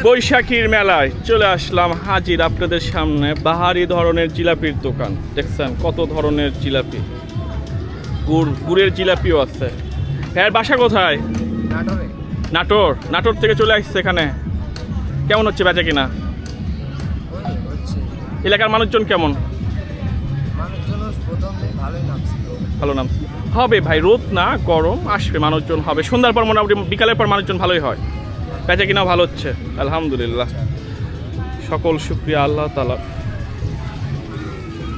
বৈশাখীর মেলায় চলে আসলাম হাজির আপনাদের সামনে। বাহারি ধরনের জিলাপির দোকান দেখছেন, কত ধরনের জিলাপি, গুড়ের জিলাপিও আছে। হ্যাঁ, বাসা কোথায়? নাটোর। নাটোর থেকে চলে আসছে এখানে। কেমন হচ্ছে বেচা কিনা? এলাকার মানুষজন কেমন? ভালো নাম হবে ভাই, রোদ না গরম, আসবে মানুষজন হবে। সন্ধ্যার পর মোটামুটি বিকালের পর মানুষজন ভালোই হয়, বেচা কিনাও ভালো হচ্ছে আলহামদুলিল্লাহ। সকল শুকরিয়া আল্লাহ তাআলা,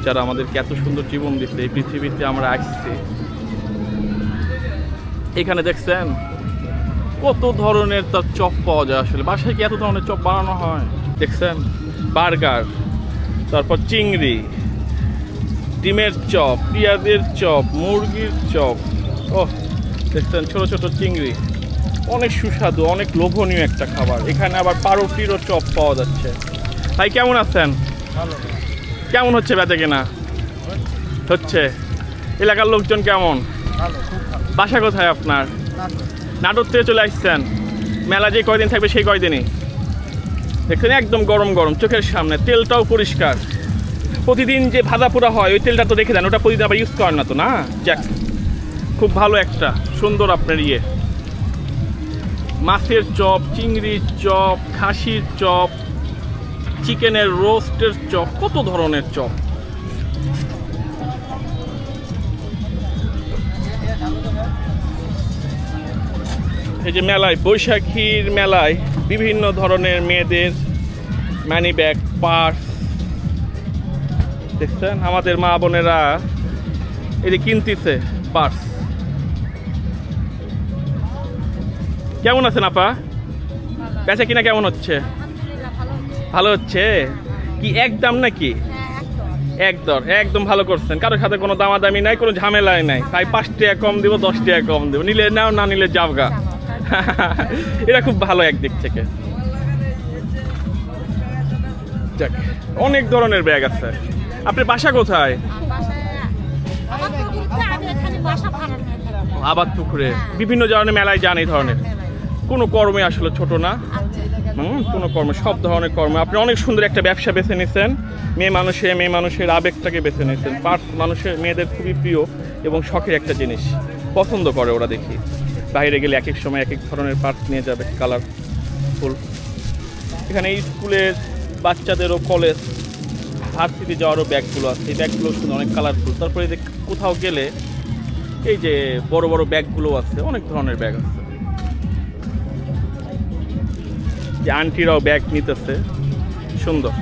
যারা আমাদেরকে এত সুন্দর জীবন দিচ্ছে। এই পৃথিবীতে আমরা আসছি, এখানে দেখছেন কত ধরনের তার চপ পাওয়া যায়। আসলে বাসায় কি এত ধরনের চপ বানানো হয়? দেখছেন বার্গার, তারপর চিংড়ি, ডিমের চপ, পেঁয়াজের চপ, মুরগির চপ। ও দেখছেন ছোট ছোট চিংড়ি, অনেক সুস্বাদু, অনেক লোভনীয় একটা খাবার। এখানে আবার পাউরুটিরও চপ পাওয়া যাচ্ছে। ভাই কেমন আছেন? কেমন হচ্ছে বেচা কেনা? হচ্ছে। এলাকার লোকজন কেমন? বাসা কোথায় আপনার? নাটোর থেকে চলে আসছেন। মেলা যে কয়দিন থাকবে সেই কয়দিনই দেখছেন একদম গরম গরম চোখের সামনে, তেলটাও পরিষ্কার। প্রতিদিন যে ভাজা পোড়া হয় ওই তেলটা তো দেখে দেন, ওটা প্রতিদিন আবার ইউজ করেন না তো না। যাক, খুব ভালো একটা সুন্দর আপনার মাছের চপ, চিংড়ির চপ, খাসির চপ, চিকেনের রোস্টের চপ, কত ধরনের চপ। এই যে মেলায়, বৈশাখীর মেলায় বিভিন্ন ধরনের মেয়েদের মানি ব্যাগ, পার্স দেখছেন। আমাদের মা বোনেরা এটি কিনতেছে পার্স। কেমন আছেন আপা? বেচা কিনা কেমন হচ্ছে? ভালো হচ্ছে। কি একদম নাকি? একদর, একদম ভালো করছেন। কারোর সাথে কোনো দামাদামি নাই, কোনো ঝামেলাই নাই। তাই 5 টাকা কম দিব, 10 টাকা কম দিব, নিলে নাও, না নিলে যাবগা। এটা খুব ভালো একদিক থেকে। যাক, অনেক ধরনের ব্যাগ আছে। আপনার বাসা কোথায়? আবাদ পুকুরে। বিভিন্ন ধরনের মেলায় যান এই ধরনের। কোনো কর্মে আসলে ছোট না, কোনো কর্ম, সব ধরনের কর্ম। আপনি অনেক সুন্দর একটা ব্যবসা বেছে নিয়েছেন। মেয়ে মানুষের আবেগটাকে বেছে নিয়েছেন। পার্স মানুষের, মেয়েদের খুবই প্রিয় এবং শখের একটা জিনিস, পছন্দ করে ওরা। দেখি বাইরে গেলে এক এক সময় এক এক ধরনের পার্স নিয়ে যাবে, কালারফুল। এখানে স্কুলের বাচ্চাদেরও, কলেজ, ভার্সিটি যাওয়ারও ব্যাগগুলো আছে। এই ব্যাগগুলো শুধু অনেক কালারফুল। তারপরে কোথাও গেলে এই যে বড় বড় ব্যাগগুলো আছে, অনেক ধরনের ব্যাগ আছে। যে আন্টিরাও ব্যাগ নিতেছে, সুন্দর।